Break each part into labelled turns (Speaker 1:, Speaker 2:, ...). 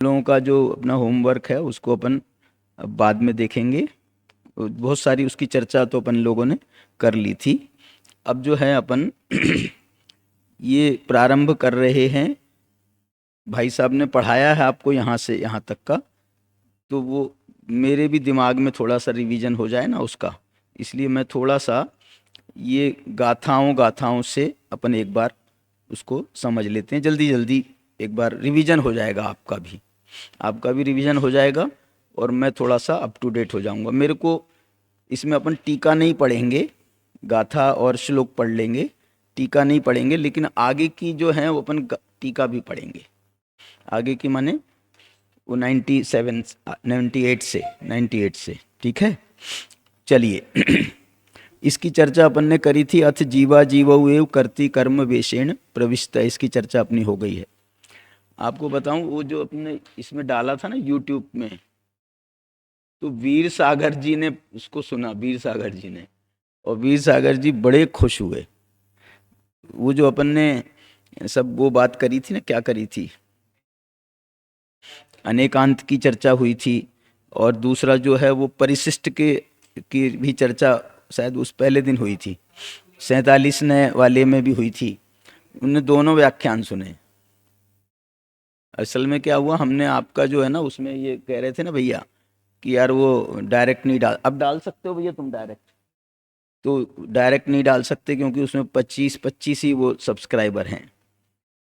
Speaker 1: लोगों का जो अपना होमवर्क है उसको अपन अब बाद में देखेंगे। बहुत सारी उसकी चर्चा तो अपन लोगों ने कर ली थी। अब जो है अपन ये प्रारंभ कर रहे हैं। भाई साहब ने पढ़ाया है आपको यहाँ से यहाँ तक का, तो वो मेरे भी दिमाग में थोड़ा सा रिवीजन हो जाए ना उसका, इसलिए मैं थोड़ा सा ये गाथाओं गाथाओं से अपन एक बार उसको समझ लेते हैं। जल्दी जल्दी एक बार रिवीजन हो जाएगा, आपका भी रिवीजन हो जाएगा और मैं थोड़ा सा अप टू डेट हो जाऊंगा। मेरे को इसमें अपन टीका नहीं पढ़ेंगे, गाथा और श्लोक पढ़ लेंगे, टीका नहीं पढ़ेंगे, लेकिन आगे की जो है वो अपन टीका भी पढ़ेंगे। आगे की माने वो 98 से, ठीक है। चलिए इसकी चर्चा अपन ने करी थी। अथ जीवा जीवौ एव करती कर्म वेशेण प्रविष्टा, इसकी चर्चा अपनी हो गई है। आपको बताऊं वो जो अपने इसमें डाला था ना यूट्यूब में, तो वीर सागर जी ने उसको सुना, वीर सागर जी ने, और वीर सागर जी बड़े खुश हुए। वो जो अपन ने सब वो बात करी थी ना, क्या करी थी, अनेकांत की चर्चा हुई थी, और दूसरा जो है वो परिशिष्ट के की भी चर्चा शायद उस पहले दिन हुई थी, 47 वाले में भी हुई थी। उनने दोनों व्याख्यान सुने। असल में क्या हुआ, हमने आपका जो है ना उसमें ये कह रहे थे ना भैया कि यार वो डायरेक्ट नहीं डाल, अब डाल सकते हो भैया तुम डायरेक्ट, तो डायरेक्ट नहीं डाल सकते क्योंकि उसमें 25 ही वो सब्सक्राइबर हैं।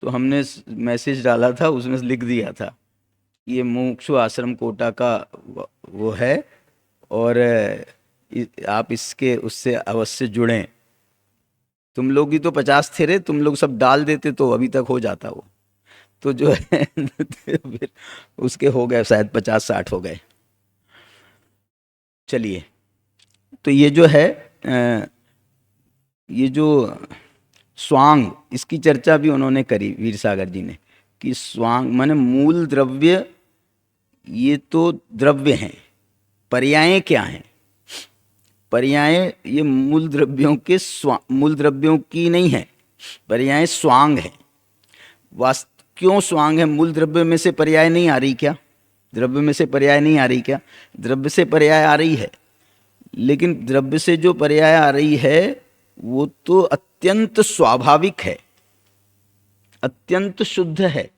Speaker 1: तो हमने मैसेज डाला था, उसमें लिख दिया था ये मुमुक्षु आश्रम कोटा का वो है, और आप इसके उससे अवश्य जुड़ें। तुम लोग ही तो 50 थे रे, तुम लोग सब डाल देते तो अभी तक हो जाता वो, तो जो है फिर उसके हो गए शायद 50-60 हो गए। चलिए, तो ये जो है ये जो स्वांग, इसकी चर्चा भी उन्होंने करी वीर सागर जी ने, कि स्वांग माने मूल द्रव्य, ये तो द्रव्य हैं, पर्याय क्या हैं? पर्याय ये मूल द्रव्यों के मूल द्रव्यों की नहीं है, पर्याय स्वांग है। वास्त क्यों स्वांग है? मूल द्रव्य में से पर्याय नहीं आ रही क्या? द्रव्य में से पर्याय नहीं आ रही क्या? द्रव्य से पर्याय आ रही है, लेकिन द्रव्य से जो पर्याय आ रही है वो तो अत्यंत स्वाभाविक है, अत्यंत शुद्ध है।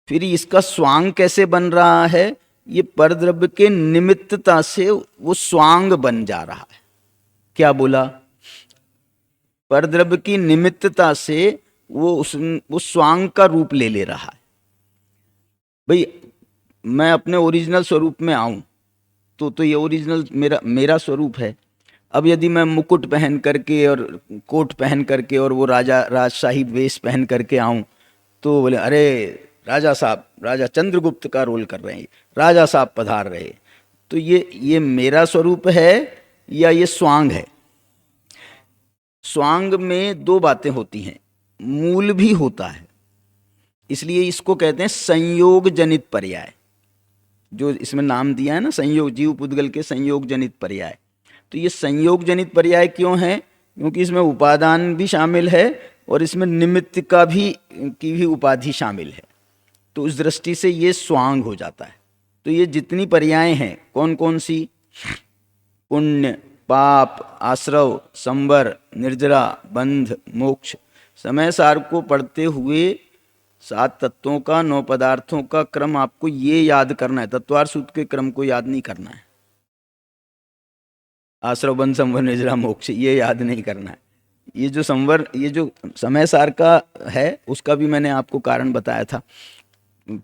Speaker 1: फिर इसका स्वांग कैसे बन रहा है? ये परद्रव्य के निमित्तता से वो स्वांग बन जा रहा है। क्या बोला? परद्रव्य की निमित्तता से वो स्वांग का रूप ले ले रहा है। भाई मैं अपने ओरिजिनल स्वरूप में आऊं तो ये ओरिजिनल मेरा मेरा स्वरूप है। अब यदि मैं मुकुट पहन करके और कोट पहन करके और वो राजशाही वेश पहन करके आऊं, तो बोले अरे राजा साहब, राजा चंद्रगुप्त का रोल कर रहे हैं, राजा साहब पधार रहे। तो ये मेरा स्वरूप है या ये स्वांग है? स्वांग में दो बातें होती हैं, मूल भी होता है, इसलिए इसको कहते हैं संयोग जनित पर्याय। जो इसमें नाम दिया है ना संयोग, जीव पुद्गल के संयोग जनित पर्याय, तो ये संयोग जनित पर्याय क्यों है? क्योंकि इसमें उपादान भी शामिल है और इसमें निमित्त का भी की भी उपाधि शामिल है। तो उस दृष्टि से ये स्वांग हो जाता है। तो ये जितनी पर्याय हैं, कौन कौन सी? पुण्य, पाप, आश्रव, संवर, निर्जरा, बंध, मोक्ष। समय सार को पढ़ते हुए 7 तत्वों का, 9 पदार्थों का क्रम आपको ये याद करना है, तत्वार सूत्र के क्रम को याद नहीं करना है। आश्रव, बंध, संवर, निर्जरा, मोक्ष ये याद नहीं करना है। ये जो संवर, ये जो समय सार का है उसका भी मैंने आपको कारण बताया था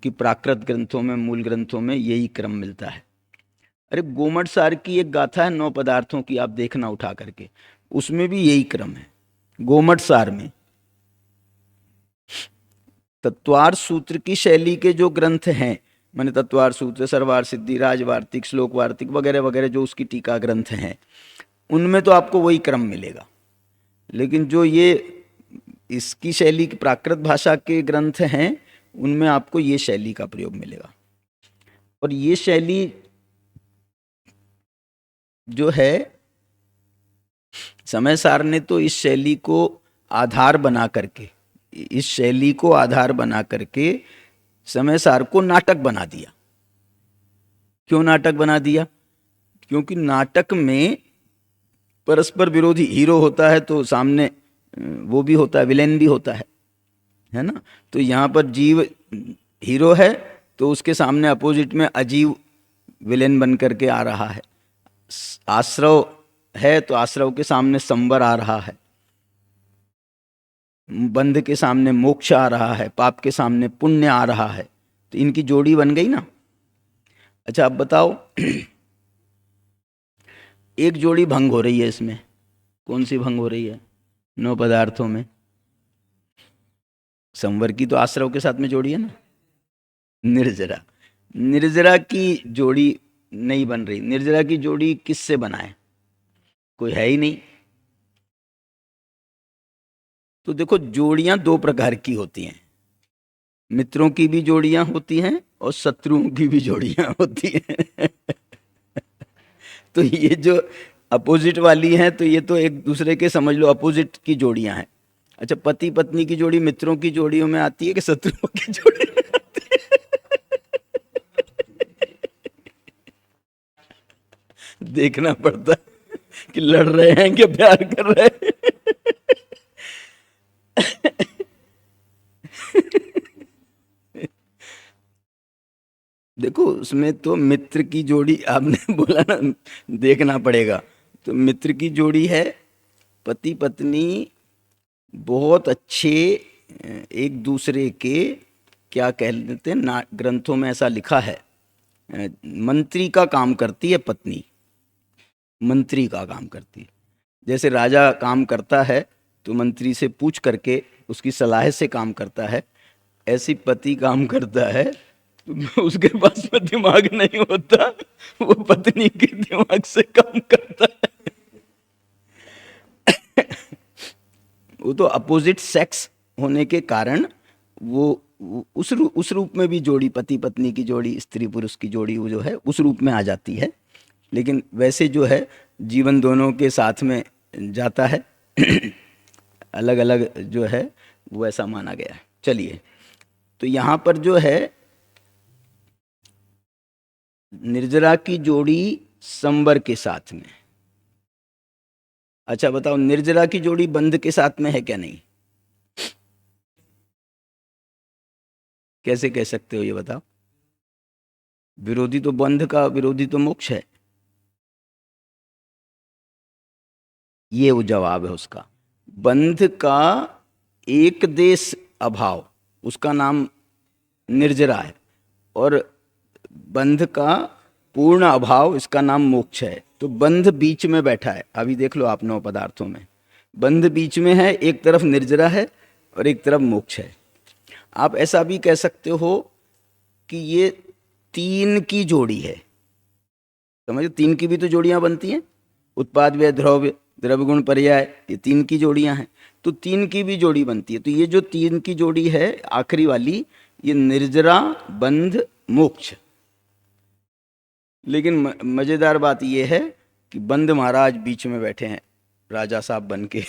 Speaker 1: कि प्राकृत ग्रंथों में, मूल ग्रंथों में यही क्रम मिलता है। अरे गोमट सार की एक गाथा है 9 पदार्थों की, आप देखना उठा करके, उसमें भी यही क्रम है गोमट सार में। तत्वार सूत्र की शैली के जो ग्रंथ हैं, माने तत्वार सूत्र, सर्वार सिद्धि, राजवार्तिक, श्लोक वार्तिक वगैरह वगैरह जो उसकी टीका ग्रंथ हैं, उनमें तो आपको वही क्रम मिलेगा। लेकिन जो ये इसकी शैली की प्राकृत भाषा के ग्रंथ हैं, उनमें आपको ये शैली का प्रयोग मिलेगा। और ये शैली जो है, समय सार ने तो इस शैली को आधार बना करके, इस शैली को आधार बना करके समय सार को नाटक बना दिया। क्यों नाटक बना दिया? क्योंकि नाटक में परस्पर विरोधी हीरो होता है तो सामने वो भी होता है, विलेन भी होता है ना। तो यहाँ पर जीव हीरो है तो उसके सामने अपोजिट में अजीव विलेन बन करके आ रहा है। आश्रव है तो आश्रव के सामने संवर आ रहा है, बंध के सामने मोक्ष आ रहा है, पाप के सामने पुण्य आ रहा है। तो इनकी जोड़ी बन गई ना। अच्छा अब बताओ एक जोड़ी भंग हो रही है इसमें, कौन सी भंग हो रही है? 9 पदार्थों में संवर की तो आश्रव के साथ में जोड़ी है ना, निर्जरा। निर्जरा की जोड़ी नहीं बन रही। निर्जरा की जोड़ी किससे बनाए? कोई है ही नहीं। तो देखो जोड़ियां 2 प्रकार की होती हैं, मित्रों की भी जोड़ियां होती हैं और शत्रुओं की भी जोड़ियां होती हैं। तो ये जो अपोजिट वाली हैं तो ये तो एक दूसरे के समझ लो अपोजिट की जोड़ियां हैं। अच्छा पति पत्नी की जोड़ी मित्रों की जोड़ियों में आती है कि शत्रुओं की जोड़ी में आती है? देखना पड़ता है कि लड़ रहे हैं कि प्यार कर रहे हैं। देखो उसमें तो मित्र की जोड़ी आपने बोला ना, देखना पड़ेगा। तो मित्र की जोड़ी है पति पत्नी बहुत अच्छे, एक दूसरे के क्या कह लेते हैं ना, ग्रंथों में ऐसा लिखा है मंत्री का काम करती है पत्नी, मंत्री का काम करती है। जैसे राजा काम करता है तो मंत्री से पूछ करके उसकी सलाह से काम करता है, ऐसी पति काम करता है तो उसके पास में दिमाग नहीं होता, वो पत्नी के दिमाग से काम करता है। वो तो अपोजिट सेक्स होने के कारण वो उस रूप में भी जोड़ी, पति पत्नी की जोड़ी, स्त्री पुरुष की जोड़ी वो जो है उस रूप में आ जाती है। लेकिन वैसे जो है जीवन दोनों के साथ में जाता है। अलग अलग जो है वो ऐसा माना गया है। चलिए तो यहाँ पर जो है निर्जरा की जोड़ी संवर के साथ में। अच्छा बताओ निर्जरा की जोड़ी बंध के साथ में है क्या? नहीं। कैसे कह सकते हो ये बताओ? विरोधी तो बंध का विरोधी तो मोक्ष है। ये वो जवाब है उसका। बंध का एक देश अभाव उसका नाम निर्जरा है, और बंध का पूर्ण अभाव इसका नाम मोक्ष है। तो बंध बीच में बैठा है। अभी देख लो आप 9 पदार्थों में बंध बीच में है, एक तरफ निर्जरा है और एक तरफ मोक्ष है। आप ऐसा भी कह सकते हो कि ये 3 की जोड़ी है। समझो 3 की भी तो जोड़ियां बनती हैं, उत्पाद व्यय द्रव्य द्रव्य गुण पर्याय, ये 3 की जोड़ियां हैं। तो 3 की भी जोड़ी बनती है। तो ये जो 3 की जोड़ी है आखिरी वाली, ये निर्जरा बंध मोक्ष। लेकिन मजेदार बात ये है कि बंद महाराज बीच में बैठे हैं राजा साहब बन के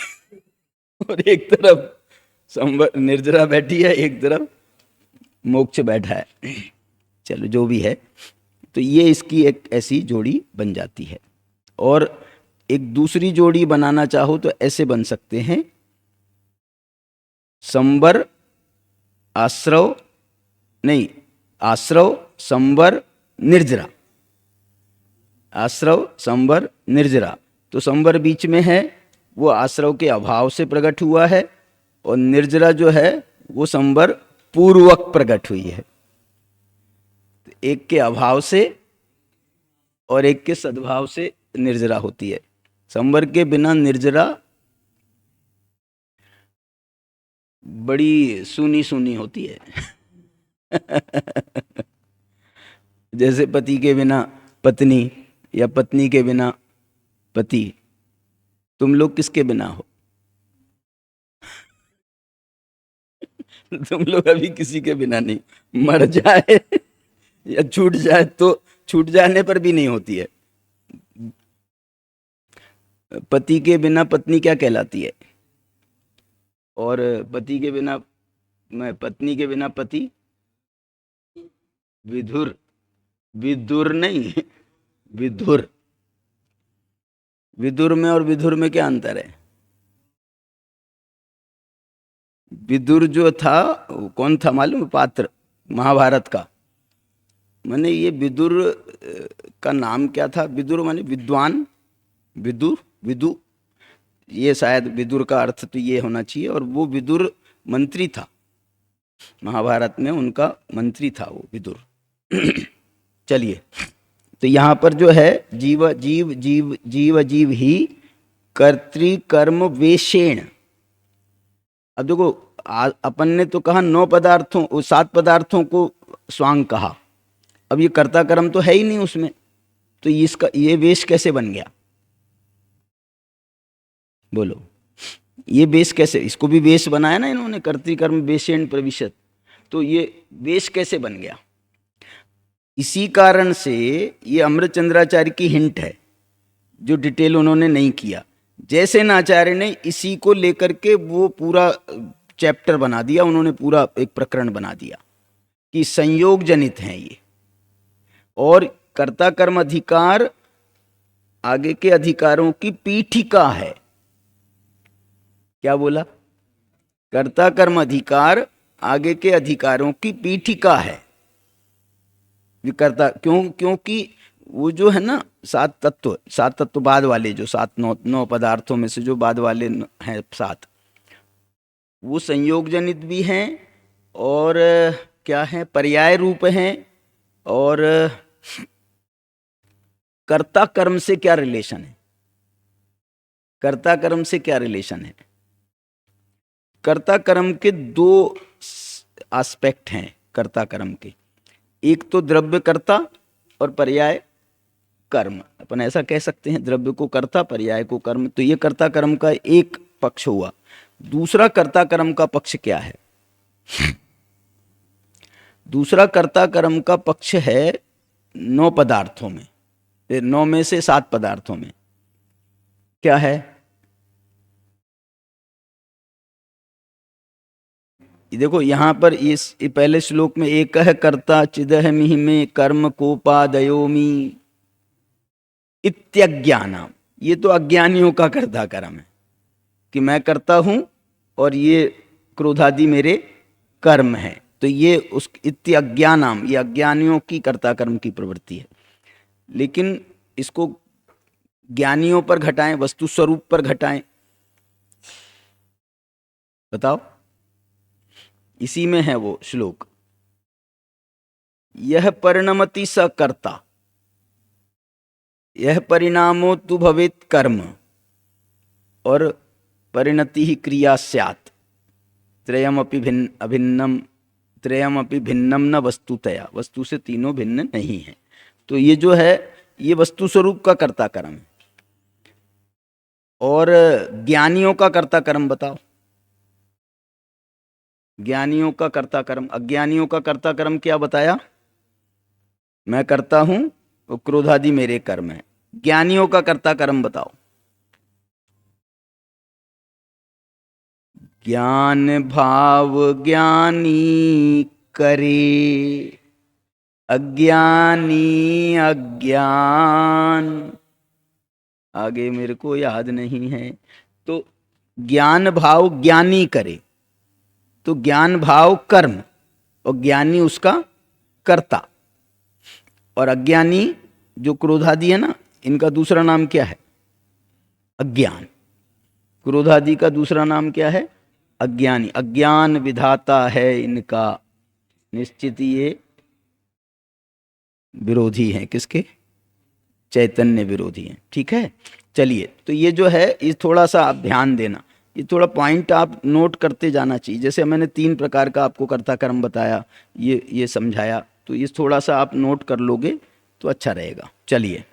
Speaker 1: और एक तरफ निर्जरा बैठी है, एक तरफ मोक्ष बैठा है। चलो जो भी है, तो ये इसकी एक ऐसी जोड़ी बन जाती है। और एक दूसरी जोड़ी बनाना चाहो तो ऐसे बन सकते हैं, संवर आश्रव, नहीं आश्रव संवर निर्जरा, आश्रव संवर निर्जरा। तो संवर बीच में है, वो आश्रव के अभाव से प्रकट हुआ है, और निर्जरा जो है वो संवर पूर्वक प्रकट हुई है। एक के अभाव से और एक के सद्भाव से निर्जरा होती है। संवर के बिना निर्जरा बड़ी सूनी सूनी होती है। जैसे पति के बिना पत्नी या पत्नी के बिना पति। तुम लोग किसके बिना हो? तुम लोग अभी किसी के बिना नहीं। मर जाए या छूट जाए तो छूट जाने पर भी नहीं होती है। पति के बिना पत्नी क्या कहलाती है? और पति के बिना, मैं पत्नी के बिना पति विधुर, विदुर नहीं, विधुर। विदुर में और विधुर में क्या अंतर है? विदुर जो था वो कौन था मालूम है? पात्र महाभारत का। माने ये विदुर का नाम क्या था? विदुर माने विद्वान, विदुर, विदु, ये शायद विदुर का अर्थ तो ये होना चाहिए। और वो विदुर मंत्री था, महाभारत में उनका मंत्री था वो विदुर। चलिए, तो यहाँ पर जो है जीव जीव जीव जीव जीव ही कर्तृकर्म वेशेण। अब देखो, अपन ने तो कहा 9 पदार्थों, 7 पदार्थों को स्वांग कहा। अब ये कर्ता कर्म तो है ही नहीं उसमें, तो इसका ये वेश कैसे बन गया? बोलो, ये वेश कैसे? इसको भी वेश बनाया ना इन्होंने, कर्तृकर्म वेशेण प्रविशत। तो ये वेश कैसे बन गया? इसी कारण से ये अमृतचंद्राचार्य की हिंट है, जो डिटेल उन्होंने नहीं किया। जयसेनाचार्य ने इसी को लेकर के वो पूरा चैप्टर बना दिया, उन्होंने पूरा एक प्रकरण बना दिया कि संयोग जनित हैं ये। और कर्ता कर्म अधिकार आगे के अधिकारों की पीठिका है। क्या बोला? कर्ता कर्म अधिकार आगे के अधिकारों की पीठिका है। विकर्ता क्योंकि वो जो है ना 7 तत्व, 7 तत्ववाद वाले, जो 7 9 पदार्थों में से जो बाद वाले हैं 7, वो संयोग जनित भी हैं और क्या है, पर्याय रूप हैं। और कर्ता कर्म से क्या रिलेशन है? कर्ता कर्म से क्या रिलेशन है? कर्ता कर्म के 2 एस्पेक्ट हैं कर्ता कर्म के। एक तो द्रव्य कर्ता और पर्याय कर्म। अपन ऐसा कह सकते हैं, द्रव्य को कर्ता, पर्याय को कर्म। तो ये कर्ता कर्म का एक पक्ष हुआ। दूसरा कर्ता कर्म का पक्ष क्या है? दूसरा कर्ता कर्म का पक्ष है 9 पदार्थों में, 9 में से 7 पदार्थों में। क्या है? देखो यहां पर इस पहले श्लोक में एक है कर्ता चिदह मिहि में कर्म कोपादयोमी इत्यज्ञानम। ये तो अज्ञानियों का कर्ता कर्म है कि मैं करता हूं और ये क्रोधादि मेरे कर्म हैं। तो ये उस इत्यज्ञानम, ये अज्ञानियों की कर्ता कर्म की प्रवृत्ति है। लेकिन इसको ज्ञानियों पर घटाएं, वस्तु स्वरूप पर घटाएं, बताओ। इसी में है वो श्लोक, यह परिणमति स कर्ता, यह परिणामो तु भवेत कर्म, और परिणति ही क्रिया स्यात्, त्रयमपि भिन्न अभिन्नम, त्रयमपि भिन्नम न वस्तुतया, वस्तु से तीनों भिन्न नहीं है। तो ये जो है ये वस्तु स्वरूप का कर्ता कर्म है। और ज्ञानियों का कर्ता कर्म बताओ। ज्ञानियों का कर्ता कर्म, अज्ञानियों का कर्ता कर्म क्या बताया? मैं करता हूं, वो क्रोधादि मेरे कर्म है। ज्ञानियों का कर्ता कर्म बताओ। ज्ञान भाव ज्ञानी करे, अज्ञानी अज्ञान। आगे मेरे को याद नहीं है। तो ज्ञान भाव ज्ञानी करे, तो ज्ञान भाव कर्म और ज्ञानी उसका कर्ता। और अज्ञानी जो क्रोधादि है ना, इनका दूसरा नाम क्या है? अज्ञान। क्रोधादि का दूसरा नाम क्या है? अज्ञानी। अज्ञान विधाता है इनका, निश्चित ये विरोधी हैं। किसके? चैतन्य विरोधी हैं। ठीक है, चलिए। तो ये जो है ये थोड़ा सा आप ध्यान देना, ये थोड़ा पॉइंट आप नोट करते जाना चाहिए। जैसे मैंने 3 प्रकार का आपको कर्ता कर्म बताया, ये समझाया, तो ये थोड़ा सा आप नोट कर लोगे तो अच्छा रहेगा। चलिए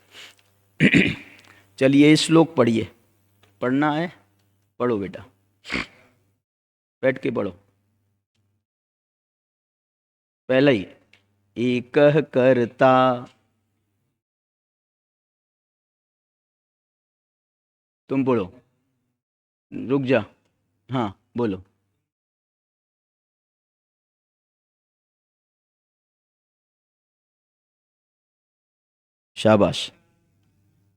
Speaker 1: चलिए श्लोक पढ़िए। पढ़ना है? पढ़ो बेटा, बैठ के पढ़ो। पहला ही, एक कर्ता, तुम बोलो, रुक जा। हाँ बोलो। शाबाश।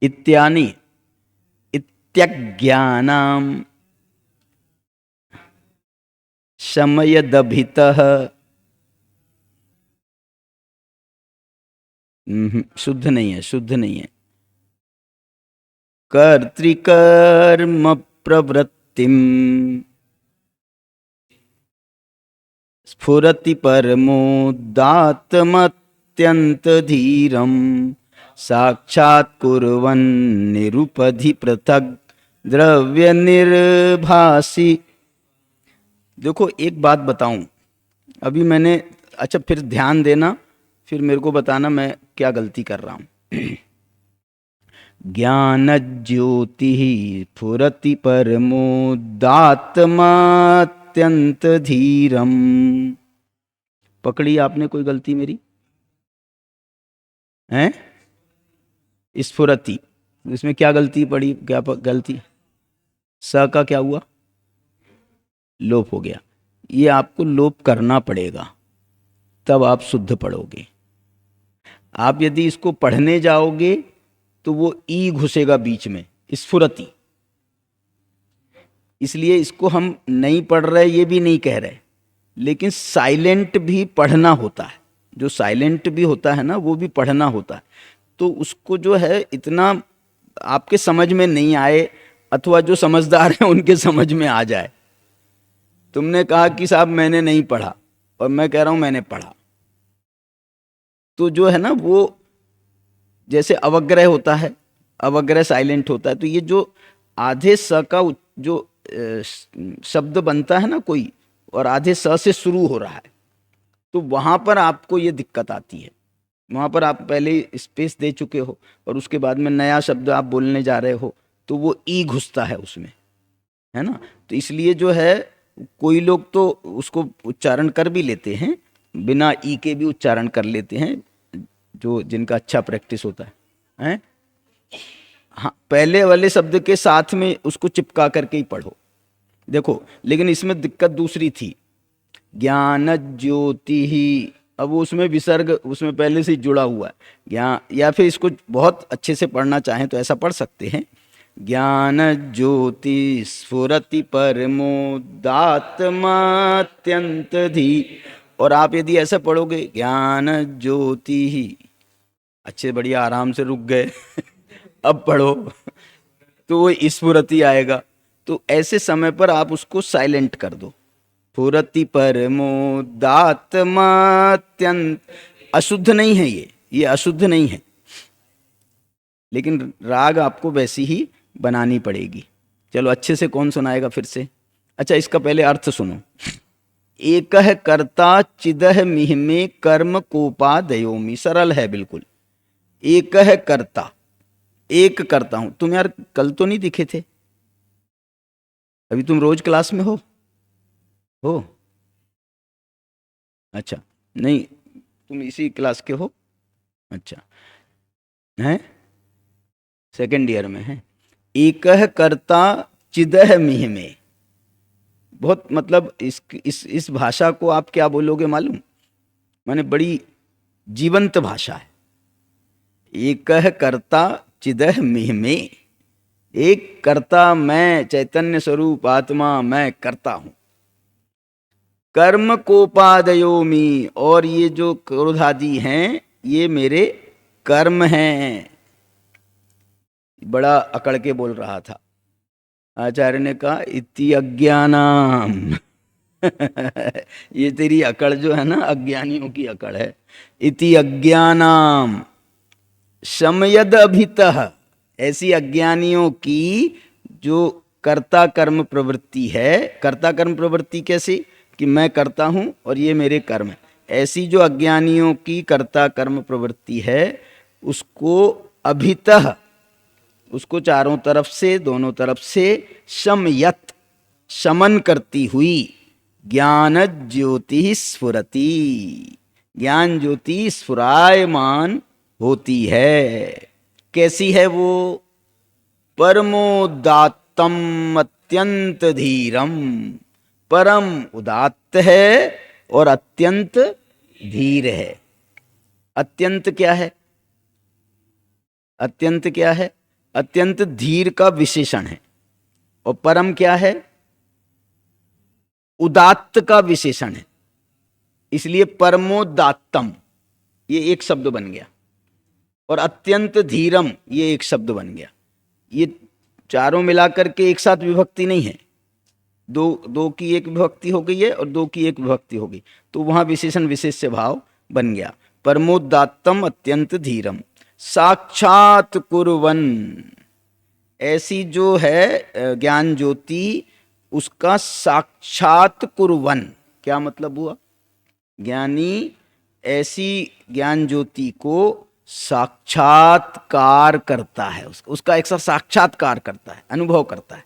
Speaker 1: इत्यानि, इत्यज्ञानाम, शमयदभितः। शुद्ध नहीं है, शुद्ध नहीं है। कर्तृकर्म प्रवृत्तिम स्फुरति परमोदात्मत्यंत धीरम साक्षात् कुर्वन् निरुपधि पृथक द्रव्य निर्भासी। देखो एक बात बताऊं, अभी मैंने, अच्छा फिर ध्यान देना, फिर मेरे को बताना मैं क्या गलती कर रहा हूं। ज्ञान ज्योति स्फुरति परमोदात्मात्यंत धीरम। पकड़ी आपने कोई गलती मेरी? हैं? स्फुरति, इसमें क्या गलती पड़ी, क्या गलती? स का क्या हुआ? लोप हो गया। ये आपको लोप करना पड़ेगा, तब आप शुद्ध पढ़ोगे। आप यदि इसको पढ़ने जाओगे तो वो ई घुसेगा बीच में, स्फुरति। इसलिए इसको हम नहीं पढ़ रहे, ये भी नहीं कह रहे, लेकिन साइलेंट भी पढ़ना होता है। जो साइलेंट भी होता है ना, वो भी पढ़ना होता है। तो उसको जो है इतना आपके समझ में नहीं आए, अथवा जो समझदार हैं उनके समझ में आ जाए। तुमने कहा कि साहब मैंने नहीं पढ़ा, और मैं कह रहा हूं मैंने पढ़ा, तो जो है ना वो जैसे अवग्रह होता है, अवग्रह साइलेंट होता है। तो ये जो आधे स का जो शब्द बनता है ना कोई, और आधे स से शुरू हो रहा है, तो वहां पर आपको ये दिक्कत आती है। वहां पर आप पहले स्पेस दे चुके हो और उसके बाद में नया शब्द आप बोलने जा रहे हो, तो वो ई घुसता है उसमें, है ना। तो इसलिए जो है कोई लोग तो उसको उच्चारण कर भी लेते हैं, बिना ई के भी उच्चारण कर लेते हैं, जो जिनका अच्छा प्रैक्टिस होता है, हैं? हाँ, पहले वाले शब्द के साथ में उसको चिपका करके ही पढ़ो। देखो लेकिन इसमें दिक्कत दूसरी थी, ज्ञान ज्योति ही, अब वो उसमें विसर्ग उसमें पहले से ही जुड़ा हुआ है ज्ञान, या फिर इसको बहुत अच्छे से पढ़ना चाहें तो ऐसा पढ़ सकते हैं, ज्ञान ज्योति स्फुरति परमोदात्मात्यंत धी। और आप यदि ऐसा पढ़ोगे ज्ञान ज्योति ही, अच्छे बढ़िया आराम से रुक गए अब पढ़ो तो वो स्फुरति आएगा। तो ऐसे समय पर आप उसको साइलेंट कर दो, स्फुरति परमोदात्मात्यंत। अशुद्ध नहीं है ये अशुद्ध नहीं है, लेकिन राग आपको वैसी ही बनानी पड़ेगी। चलो अच्छे से कौन सुनाएगा फिर से? अच्छा इसका पहले अर्थ सुनो। एकह कर्ता चिदह मिहमे कर्म कोपादयोमि। सरल है बिल्कुल। एकह कर्ता, एक करता हूं। तुम यार कल तो नहीं दिखे थे, अभी तुम रोज क्लास में हो? अच्छा, नहीं तुम इसी क्लास के हो? अच्छा, हैं? सेकेंड ईयर में है। एकह कर्ता चिदह मिह में, बहुत मतलब इस भाषा को आप क्या बोलोगे मालूम? माने बड़ी जीवंत भाषा है। एकह कर्ता चिदह मिह में, एक कर्ता मैं, चैतन्य स्वरूप आत्मा मैं करता हूं। कर्म कोपादयोमि, और ये जो क्रोधादि हैं ये मेरे कर्म हैं। बड़ा अकड़ के बोल रहा था। आचार्य ने कहा इति अज्ञानाम ये तेरी अकड़ जो है ना, अज्ञानियों की अकड़ है। इति अज्ञानाम शमयद अभितः, ऐसी अज्ञानियों की जो कर्ता कर्म प्रवृत्ति है। कर्ता कर्म प्रवृत्ति कैसी? कि मैं करता हूं और ये मेरे कर्म है। ऐसी जो अज्ञानियों की कर्ता कर्म प्रवृत्ति है, उसको अभितः, उसको चारों तरफ से, दोनों तरफ से शमयत, शमन करती हुई ज्ञान ज्योति स्फुरति, ज्ञान ज्योति स्फुरायमान होती है। कैसी है वो? परमोदात्तम अत्यंत धीरम, परम उदात्त है और अत्यंत धीर है। अत्यंत क्या है? अत्यंत क्या है? अत्यंत धीर का विशेषण है। और परम क्या है? उदात्त का विशेषण है। इसलिए परमोदात्तम ये एक शब्द बन गया, और अत्यंत धीरम ये एक शब्द बन गया। ये चारों मिलाकर के एक साथ विभक्ति नहीं है, दो दो की एक विभक्ति हो गई है और दो की एक विभक्ति हो गई, तो वहां विशेषण विशेष्य भाव बन गया। परमोदात्तम अत्यंत धीरम साक्षात कुर्वन, ऐसी जो है ज्ञान ज्योति, उसका साक्षात कुर्वन क्या मतलब हुआ? ज्ञानी ऐसी ज्ञान ज्योति को साक्षात्कार करता है, उसका एक साक्षात्कार करता है, अनुभव करता है।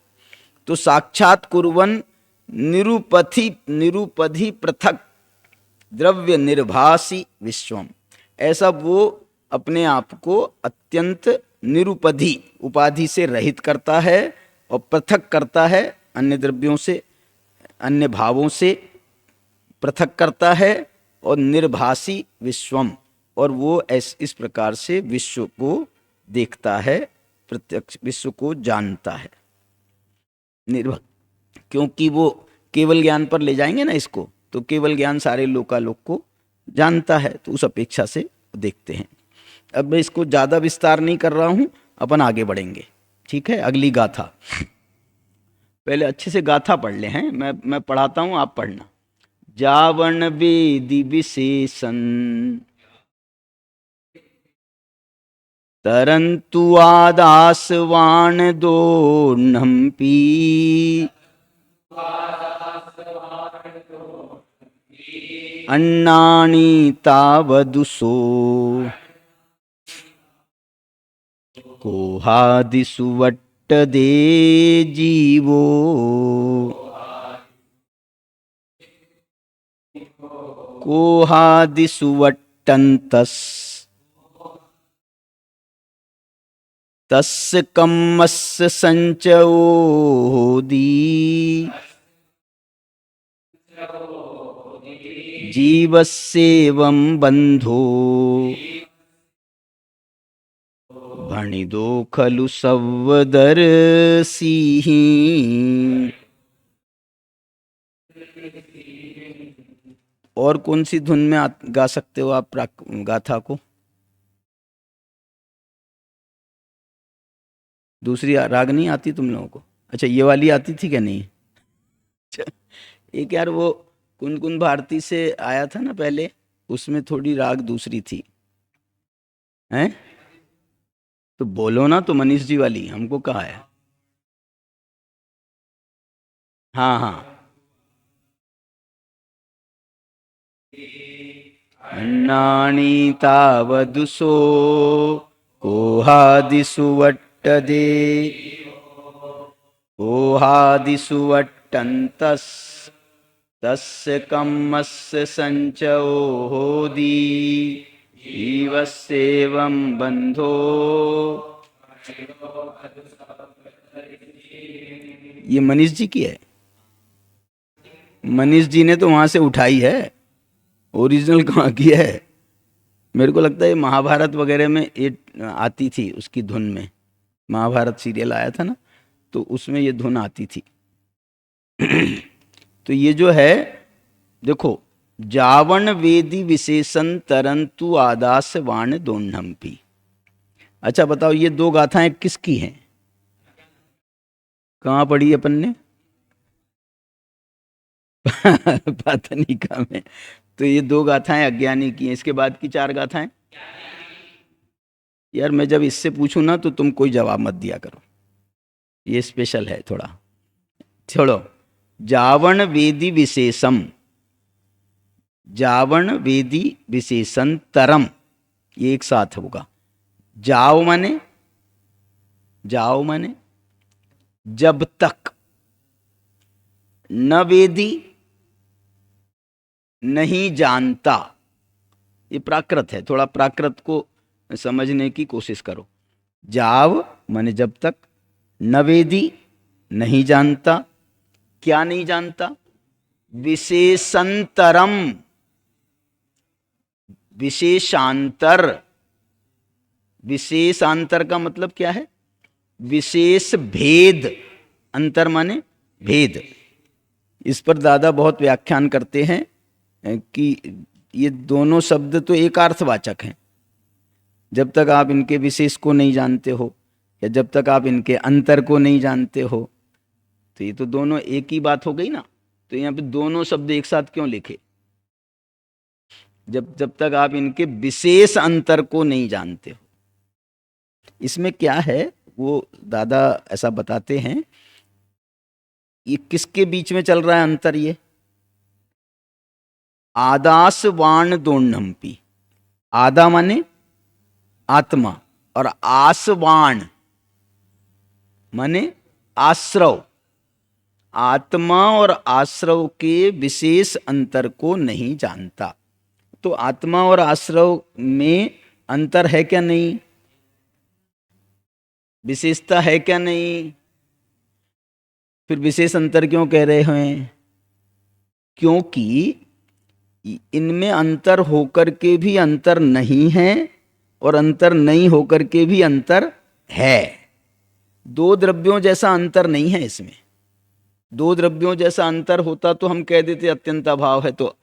Speaker 1: तो साक्षात कुर्वन निरुपथि निरुपधि पृथक द्रव्य निर्भासी विश्वम, ऐसा वो अपने आप को अत्यंत निरुपधि उपाधि से रहित करता है और पृथक करता है, अन्य द्रव्यों से अन्य भावों से पृथक करता है, और निर्भासी विश्वम, और वो इस प्रकार से विश्व को देखता है, प्रत्यक्ष विश्व को जानता है। क्योंकि वो केवल ज्ञान पर ले जाएंगे ना इसको, तो केवल ज्ञान सारे लोकालोक को जानता है, तो उस अपेक्षा से देखते हैं। अब मैं इसको ज़्यादा विस्तार नहीं कर रहा हूँ, अपन आगे बढ़ेंगे। ठीक है, अगली गाथा। पहले अच्छे से गाथा पढ़ ले हैं, मैं पढ़ाता हूँ, आप पढ़ना। जावन वेदि विशेषण तरंतु आदासवान दोन्नम्पि अन्नानि तावदुसो कोहादिषु वट्टदे जीवो कोहादिषु वट्टन्तस् तस्य कम्मस्य संचयोदी जीवस्येवं बन्धो भणिदो खलु सव्वदर्शिः। और कौन सी धुन में गा सकते हो आप गाथा को? दूसरी राग नहीं आती तुम लोगों को? अच्छा, ये वाली आती थी क्या? नहीं। अच्छा, एक यार वो कुन भारती से आया था ना पहले, उसमें थोड़ी राग दूसरी थी, हैं? तो बोलो ना, तो मनीष जी वाली हमको कहा है। हाँ हाँ। अन्नानि तावदुसो कोहादिषु वट्टदे कोहादिषु वट्टन्तस् तस्य कम्मस्य संचयो होदी जीवस्येवं बन्धो। ये मनीष जी की है। मनीष जी ने तो वहां से उठाई है, ओरिजिनल कहाँ की है? मेरे को लगता है महाभारत वगैरह में ये आती थी, उसकी धुन में। महाभारत सीरियल आया था ना, तो उसमें ये धुन आती थी। तो ये जो है देखो, जावन वेदी विशेषण तरंतु आदास वाण दोन्नम्पि। अच्छा बताओ, ये दो गाथाएं किसकी हैं? कहाँ पढ़ी अपन ने? पातनिका में। तो ये दो गाथाएं अज्ञानी की हैं, इसके बाद की चार गाथाएं। यार मैं जब इससे पूछूं ना तो तुम कोई जवाब मत दिया करो, ये स्पेशल है थोड़ा। छोड़ो। जावन वेदी विशेषम, जावन वेदी विशेषण तरम, ये एक साथ होगा। जाओ माने, जाओ माने जब तक, न वेदी नहीं जानता, ये प्राकृत है, थोड़ा प्राकृत को समझने की कोशिश करो। जाव माने जब तक, न वेदी नहीं जानता, क्या नहीं जानता? विशेषांतरम, विशेषांतर, विशेषांतर का मतलब क्या है? विशेष भेद। अंतर माने भेद। इस पर दादा बहुत व्याख्यान करते हैं कि ये दोनों शब्द तो एक अर्थवाचक हैं। जब तक आप इनके विशेष को नहीं जानते हो या जब तक आप इनके अंतर को नहीं जानते हो, तो ये तो दोनों एक ही बात हो गई ना। तो यहाँ पे दोनों शब्द एक साथ क्यों लिखे? जब जब तक आप इनके विशेष अंतर को नहीं जानते हो। इसमें क्या है वो दादा ऐसा बताते हैं, ये किसके बीच में चल रहा है अंतर? ये आदास वाण दोन्नम्पी। आदा माने आत्मा और आसवाण माने आश्रव। आत्मा और आश्रव के विशेष अंतर को नहीं जानता। तो आत्मा और आश्रव में अंतर है क्या नहीं? विशेषता है क्या नहीं? फिर विशेष अंतर क्यों कह रहे हैं? क्योंकि इनमें अंतर होकर के भी अंतर नहीं है और अंतर नहीं होकर के भी अंतर है। दो द्रव्यों जैसा अंतर नहीं है इसमें। दो द्रव्यों जैसा अंतर होता तो हम कह देते अत्यंत अभाव है, तो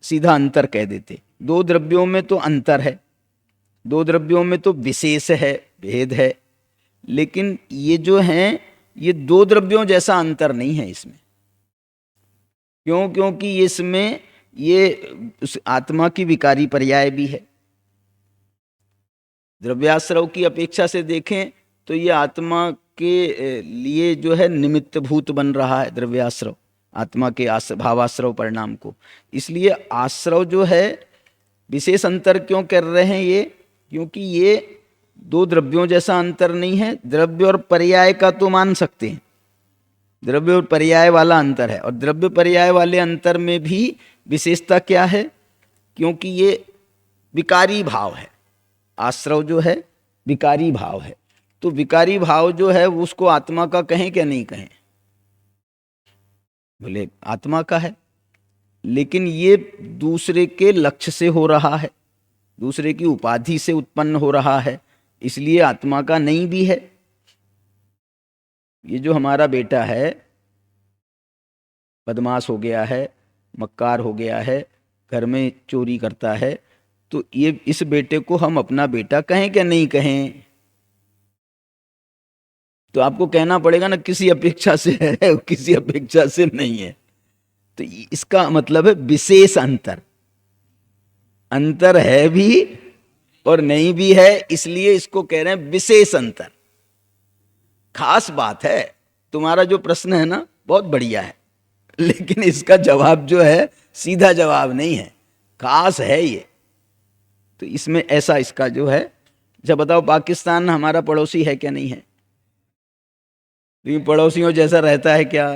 Speaker 1: सीधा अंतर कह देते। दो द्रव्यों में तो अंतर है, दो द्रव्यों में तो विशेष है, भेद है। लेकिन ये जो है, ये दो द्रव्यों जैसा अंतर नहीं है इसमें। क्यों? क्योंकि इसमें ये उस आत्मा की विकारी पर्याय भी है। द्रव्याश्रव की अपेक्षा से देखें तो ये आत्मा के लिए जो है निमित्त भूत बन रहा है द्रव्याश्रव, आत्मा के भावाश्रव परिणाम को। इसलिए आश्रव जो है, विशेष अंतर क्यों कर रहे हैं ये? क्योंकि ये दो द्रव्यों जैसा अंतर नहीं है। द्रव्य और पर्याय का तो मान सकते हैं, द्रव्य और पर्याय वाला अंतर है। और द्रव्य पर्याय वाले अंतर में भी विशेषता क्या है? क्योंकि ये विकारी भाव है। आश्रव जो है विकारी भाव है। तो विकारी भाव जो है उसको आत्मा का कहें क्या नहीं कहें? बोले आत्मा का है, लेकिन ये दूसरे के लक्ष्य से हो रहा है, दूसरे की उपाधि से उत्पन्न हो रहा है, इसलिए आत्मा का नहीं भी है। ये जो हमारा बेटा है, बदमाश हो गया है, मक्कार हो गया है, घर में चोरी करता है, तो ये इस बेटे को हम अपना बेटा कहें क्या नहीं कहें? तो आपको कहना पड़ेगा ना, किसी अपेक्षा से है किसी अपेक्षा से नहीं है। तो इसका मतलब है विशेष अंतर। अंतर है भी और नहीं भी है, इसलिए इसको कह रहे हैं विशेष अंतर। खास बात है। तुम्हारा जो प्रश्न है ना बहुत बढ़िया है, लेकिन इसका जवाब जो है सीधा जवाब नहीं है, खास है ये। तो इसमें ऐसा इसका जो है, जब बताओ पाकिस्तान हमारा पड़ोसी है क्या नहीं है? लेकिन पड़ोसियों जैसा रहता है क्या?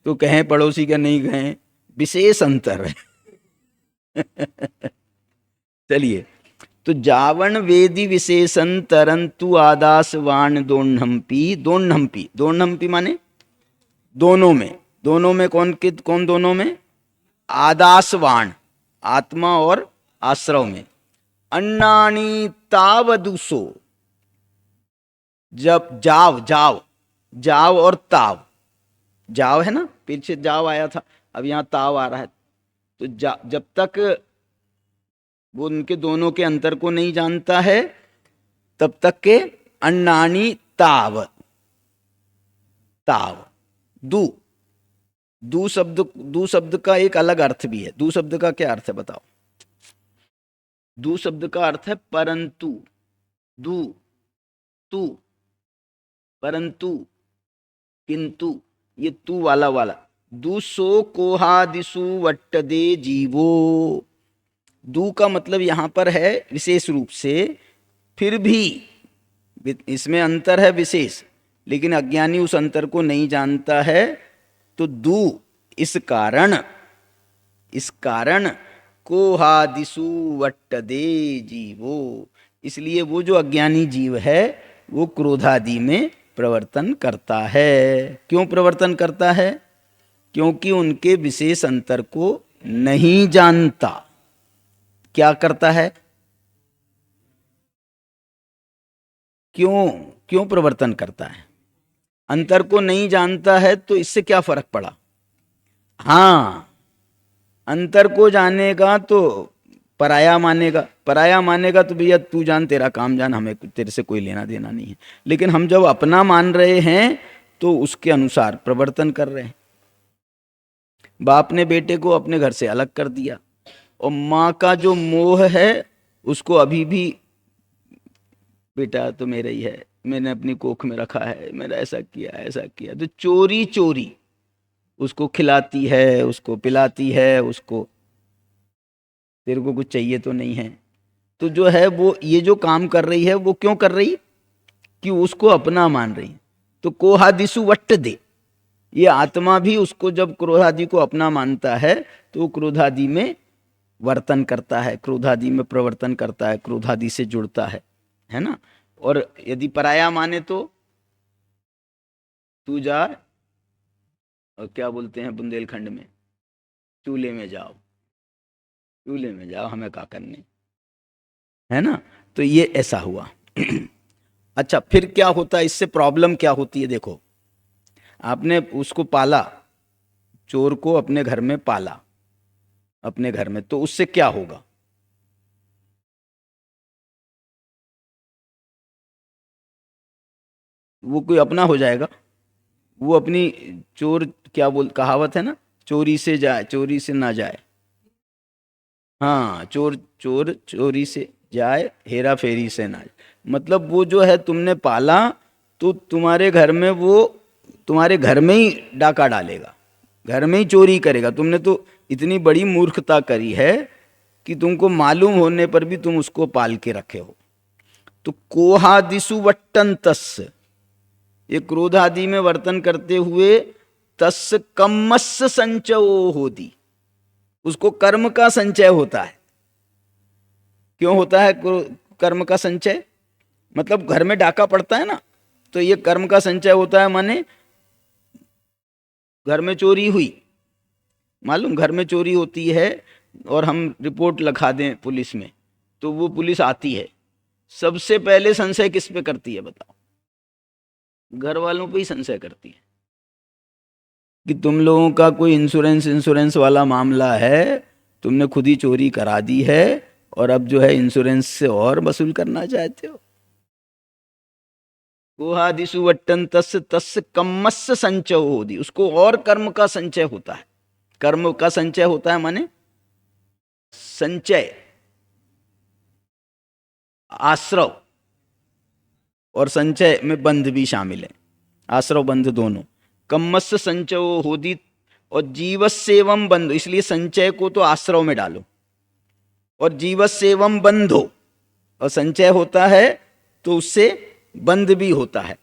Speaker 1: तो कहें पड़ोसी क्या नहीं कहें? विशेष अंतर है। चलिए, तो जावण वेदी विशेषण तरंतु आदास वाण दोन्नम्पी। दोन्नम्पी, दोन्नम्पी माने दोनों में। दोनों में कौन दोनों में? आदासवाण, आत्मा और आश्रव में। अन्नानी तावदुसो। जब जाव जाव जाव और ताव, जाव है ना, पीछे जाव आया था, अब यहां ताव आ रहा है। तो जब तक वो उनके दोनों के अंतर को नहीं जानता है तब तक के अन्नानी ताव। ताव दू, दू शब्द का एक अलग अर्थ भी है। दू शब्द का क्या अर्थ है बताओ? दू शब्द का अर्थ है परंतु। दू, तू, परंतु, किंतु, ये तू वाला वाला। दूसो कोहादिसु वट्टदे जीवो। दू का मतलब यहां पर है विशेष रूप से, फिर भी इसमें अंतर है विशेष, लेकिन अज्ञानी उस अंतर को नहीं जानता है। तो दू इस कारण कोहादिसु वट्टदे जीवो। इसलिए वो जो अज्ञानी जीव है वो क्रोधादि में प्रवर्तन करता है। क्यों प्रवर्तन करता है? क्योंकि उनके विशेष अंतर को नहीं जानता। क्या करता है? क्यों क्यों प्रवर्तन करता है? अंतर को नहीं जानता है तो इससे क्या फर्क पड़ा? हाँ, अंतर को जानेगा तो पराया मानेगा तो भैया तू जान, तेरा काम जान, हमें तेरे से कोई लेना देना नहीं है। लेकिन हम जब अपना मान रहे हैं तो उसके अनुसार प्रवर्तन कर रहे हैं। बाप ने बेटे को अपने घर से अलग कर दिया, और माँ का जो मोह है उसको अभी भी, बेटा तो मेरा ही है, मैंने अपनी कोख में रखा है, मैंने ऐसा किया, तो चोरी चोरी उसको खिलाती है, उसको पिलाती है, उसको, तेरे को कुछ चाहिए तो नहीं है। तो जो है वो ये जो काम कर रही है वो क्यों कर रही? कि उसको अपना मान रही है। तो कोहादिसु वट्ट दे, ये आत्मा भी उसको जब क्रोधादि को अपना मानता है तो क्रोधादि में वर्तन करता है, क्रोधादि में प्रवर्तन करता है, क्रोधादि से जुड़ता है ना। और यदि पराया माने तो तू जा, और क्या बोलते हैं बुंदेलखंड में, चूल्हे में जाओ, चूल्हे में जाओ, हमें क्या करने, है ना। तो ये ऐसा हुआ। अच्छा, फिर क्या होता है, इससे प्रॉब्लम क्या होती है? देखो, आपने उसको पाला, चोर को अपने घर में पाला, अपने घर में, तो उससे क्या होगा? वो कोई अपना हो जाएगा, वो अपनी, चोर, क्या बोल, कहावत है ना, चोरी से जाए चोरी से ना जाए। हाँ, चोर चोर चोरी से जाए, हेरा फेरी से ना जाए। मतलब वो जो है तुमने पाला, तो तुम्हारे घर में वो, तुम्हारे घर में ही डाका डालेगा, घर में ही चोरी करेगा। तुमने तो इतनी बड़ी मूर्खता करी है कि तुमको मालूम होने पर भी तुम उसको पाल के रखे हो। तो कोहादिसु वट्टन तस्, ये क्रोध आदि में वर्तन करते हुए, तस् कम्मस् संचयो होती, उसको कर्म का संचय होता है। क्यों होता है कर्म का संचय? मतलब घर में डाका पड़ता है ना, तो ये कर्म का संचय होता है। माने घर में चोरी हुई, मालूम, घर में चोरी होती है, और हम रिपोर्ट लिखा दें पुलिस में, तो वो पुलिस आती है, सबसे पहले संशय किस पे करती है बताओ? घर वालों पे ही संशय करती है कि तुम लोगों का कोई इंश्योरेंस इंश्योरेंस वाला मामला है, तुमने खुद ही चोरी करा दी है, और अब जो है इंश्योरेंस से और वसूल करना चाहते हो। गुहादिशु वट्टन तस् तस् कम्मस् संचय होती, उसको और कर्म का संचय होता है। कर्म का संचय होता है माने संचय, आश्रव, और संचय में बंध भी शामिल है, आश्रव बंध दोनों। कम्मस्य संचयो होदी, और जीवस्सेवम बंधो, इसलिए संचय को तो आश्रव में डालो, और जीवस्सेवम बंधो, और संचय होता है तो उससे बंध भी होता है।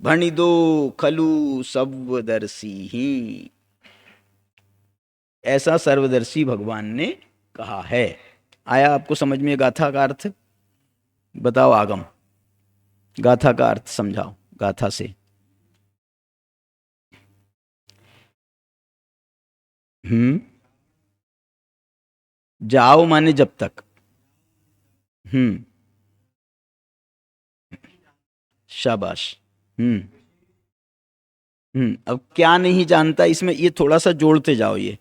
Speaker 1: भणिदो खलु सर्वदर्शी ही, ऐसा सर्वदर्शी भगवान ने कहा है। आया आपको समझ में गाथा का अर्थ? बताओ आगम, गाथा का अर्थ समझाओ गाथा से। हम्म, जाओ माने जब तक। हम्म, शाबाश। हम्म, अब क्या नहीं जानता, इसमें ये थोड़ा सा जोड़ते जाओ, ये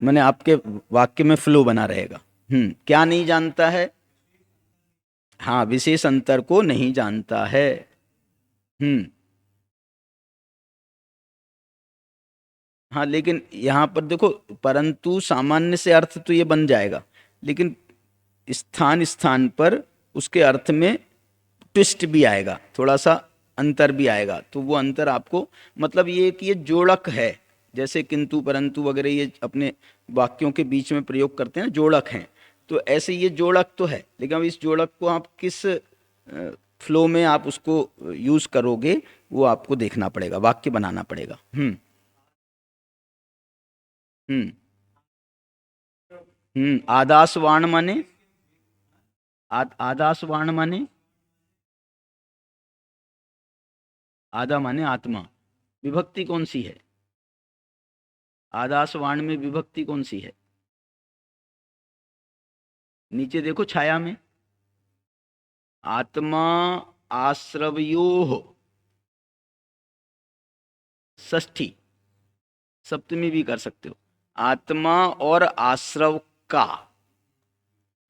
Speaker 1: मैंने आपके वाक्य में फ्लो बना रहेगा। क्या नहीं जानता है? हाँ, विशेष अंतर को नहीं जानता है। हम्म, हाँ, लेकिन यहाँ पर देखो, परंतु सामान्य से अर्थ तो ये बन जाएगा, लेकिन स्थान स्थान पर उसके अर्थ में ट्विस्ट भी आएगा, थोड़ा सा अंतर भी आएगा। तो वो अंतर आपको, मतलब ये कि ये जोड़क है, जैसे किंतु परंतु वगैरह ये अपने वाक्यों के बीच में प्रयोग करते हैं ना, जोड़क हैं। तो ऐसे ये जोड़क तो है, लेकिन अब इस जोड़क को आप किस फ्लो में आप उसको यूज करोगे, वो आपको देखना पड़ेगा, वाक्य बनाना पड़ेगा। हम्म, आदासवाण माने, आदासवाण माने, आदा माने आत्मा, विभक्ति कौन सी है? आदासवाण में विभक्ति कौन सी है? नीचे देखो छाया में, आत्मा आश्रवयोः, षष्ठी, सप्तमी भी कर सकते हो। आत्मा और आश्रव का,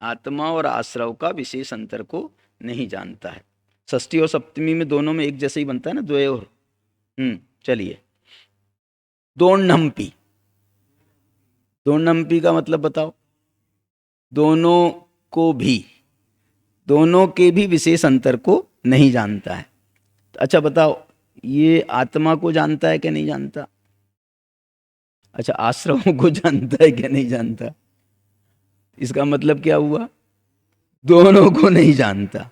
Speaker 1: आत्मा और आश्रव का विशेष अंतर को नहीं जानता है। षष्ठी और सप्तमी में दोनों में एक जैसे ही बनता है ना, द्वयोर। चलिए, दोर्नम्पी, दोर्नम्पी का मतलब बताओ। दोनों को भी, दोनों के भी विशेष अंतर को नहीं जानता है। अच्छा बताओ, ये आत्मा को जानता है कि नहीं जानता? अच्छा, आश्रमों को जानता है कि नहीं जानता? इसका मतलब क्या हुआ? दोनों को नहीं जानता।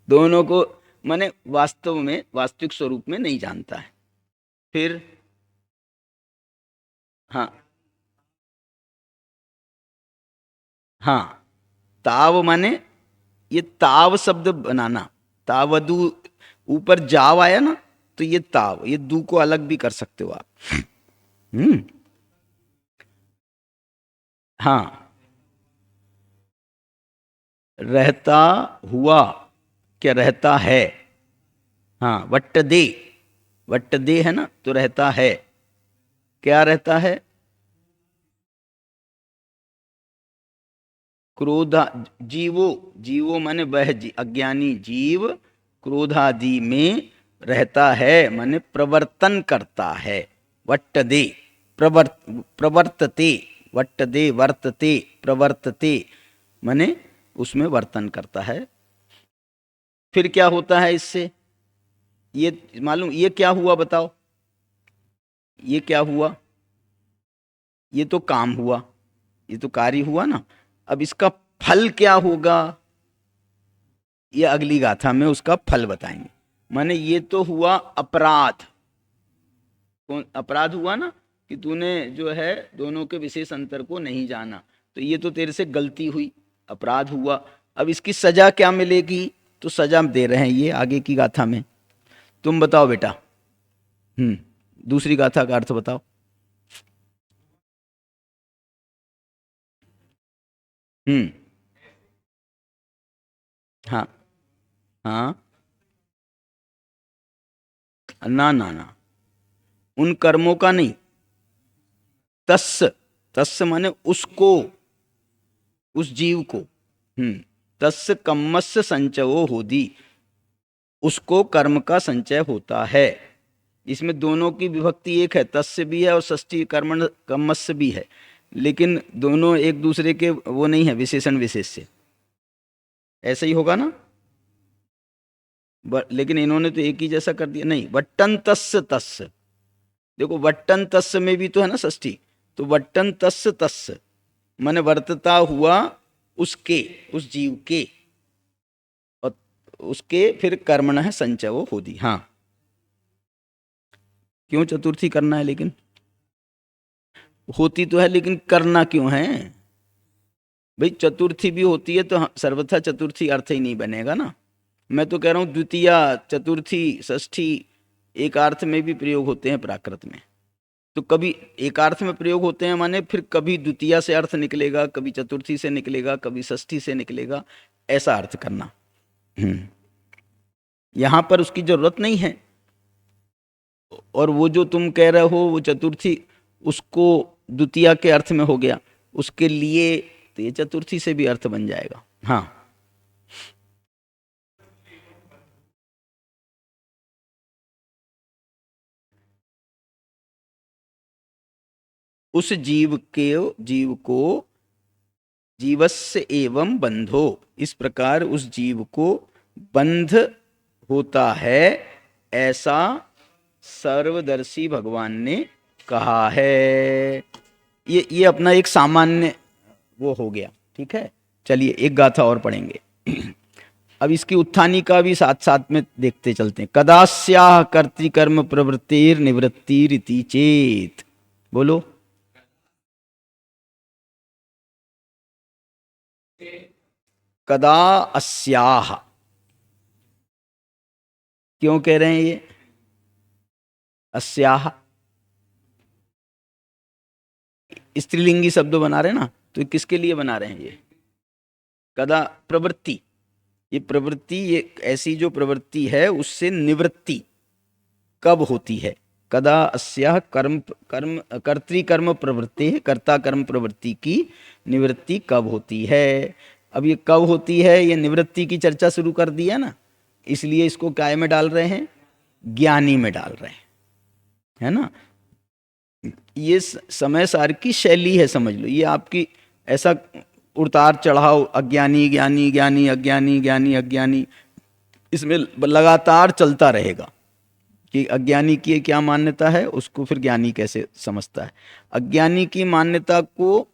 Speaker 1: दोनों को माने वास्तव में, वास्तविक स्वरूप में नहीं जानता है। फिर हाँ, हाँ, ताव माने ये ताव शब्द बनाना, तावदू, ऊपर जाव आया ना, तो ये ताव, ये दू को अलग भी कर सकते हो आप। हम्म। हाँ, रहता हुआ, क्या रहता है? हाँ, वट्ट दे, वट्ट दे है ना, तो रहता है। क्या रहता है? क्रोधा, जीवो, जीवो माने वह अज्ञानी जीव क्रोधादि में रहता है, माने प्रवर्तन करता है। वट्ट दे, प्रवर्तते, वट्ट दे वर्तते, प्रवर्तते माने उसमें वर्तन करता है। फिर क्या होता है इससे? ये मालूम, ये क्या हुआ बताओ? ये क्या हुआ? ये तो काम हुआ, ये तो कार्य हुआ ना। अब इसका फल क्या होगा? ये अगली गाथा में उसका फल बताएंगे। माने ये तो हुआ अपराध। कौन अपराध हुआ ना, कि तूने जो है दोनों के विशेष अंतर को नहीं जाना, तो ये तो तेरे से गलती हुई, अपराध हुआ। अब इसकी सजा क्या मिलेगी? तो सजा दे रहे हैं ये आगे की गाथा में। तुम बताओ बेटा। हम्म, दूसरी गाथा का अर्थ बताओ। हम्म। हाँ, हाँ, ना ना ना, उन कर्मों का नहीं। तस्, तस् माने उसको, उस जीव को। तस् कम्मस्य संचयो होदी, उसको कर्म का संचय होता है। इसमें दोनों की विभक्ति एक है, तस्य भी है और षष्ठी कर्मण कम्मस्य भी है, लेकिन दोनों एक दूसरे के वो नहीं है, विशेषण विशेष से। ऐसा ही होगा ना? लेकिन इन्होंने तो एक ही जैसा कर दिया। नहीं, वट्टन तस्य तस्य, देखो वट्टन तस्य में भी तो है ना षष्ठी, तो वट्टन तस्य तस्य माने वर्तता हुआ उसके, उस जीव के, और उसके फिर कर्मण है संचय वो होदी। हाँ, क्यों चतुर्थी करना है लेकिन? होती तो है लेकिन करना क्यों है? भाई चतुर्थी भी होती है तो सर्वथा चतुर्थी अर्थ ही नहीं बनेगा ना। मैं तो कह रहा हूँ द्वितीया, चतुर्थी, षष्ठी एक अर्थ में भी प्रयोग होते हैं प्राकृत में। तो कभी एक अर्थ में प्रयोग होते हैं माने फिर कभी द्वितीया से अर्थ निकलेगा, कभी चतुर्थी से निकलेगा, कभी षष्ठी से निकलेगा, ऐसा अर्थ करना। हम्म, यहां पर उसकी जरूरत नहीं है। और वो जो तुम कह रहे हो वो चतुर्थी, उसको द्वितीया के अर्थ में हो गया, उसके लिए तो ये चतुर्थी से भी अर्थ बन जाएगा। हाँ, उस जीव के, जीव को जीवस्य एवं बंधो, इस प्रकार उस जीव को बंध होता है, ऐसा सर्वदर्शी भगवान ने कहा है। ये अपना एक सामान्य वो हो गया। ठीक है, चलिए एक गाथा और पढ़ेंगे। अब इसकी उत्थानी का भी साथ साथ में देखते चलते हैं। कदास्याः कर्तृकर्म प्रवृत्तिर निवृत्तिरिति चेत, बोलो। कदा अस्याः, क्यों कह रहे हैं ये अस्याः? स्त्रीलिंगी शब्द बना रहे हैं ना, तो किसके लिए बना रहे हैं ये? कदा प्रवृत्ति, ये प्रवृत्ति, ये ऐसी जो प्रवृत्ति है उससे निवृत्ति कब होती है? कदा अस्याः कर्म कर्म कर्तृकर्म प्रवृत्ति, कर्ता कर्म प्रवृत्ति की निवृत्ति कब होती है? अब ये कब होती है, ये निवृत्ति की चर्चा शुरू कर दिया ना, इसलिए इसको काय में डाल रहे हैं? ज्ञानी में डाल रहे हैं, है ना। ये समय सार की शैली है, समझ लो। ये आपकी ऐसा उतार चढ़ाव, अज्ञानी ज्ञानी, ज्ञानी अज्ञानी, ज्ञानी अज्ञानी, इसमें लगातार चलता रहेगा कि अज्ञानी की क्या मान्यता है, उसको फिर ज्ञानी कैसे समझता है। अज्ञानी की मान्यता को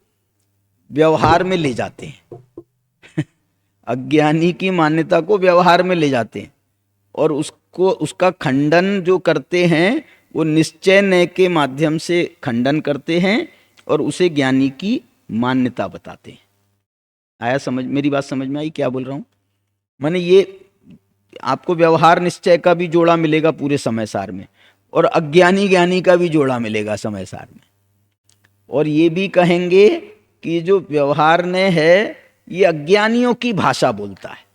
Speaker 1: व्यवहार में ले जाते हैं अज्ञानी की मान्यता को व्यवहार में ले जाते हैं और उसको, उसका खंडन जो करते हैं वो निश्चय नय के माध्यम से खंडन करते हैं और उसे ज्ञानी की मान्यता बताते हैं। आया समझ? मेरी बात समझ में आई क्या बोल रहा हूँ? माने ये आपको व्यवहार निश्चय का भी जोड़ा मिलेगा पूरे समय सार में, और अज्ञानी ज्ञानी का भी जोड़ा मिलेगा समय सार में। और ये भी कहेंगे कि जो व्यवहार ने है ये अज्ञानियों की भाषा बोलता है,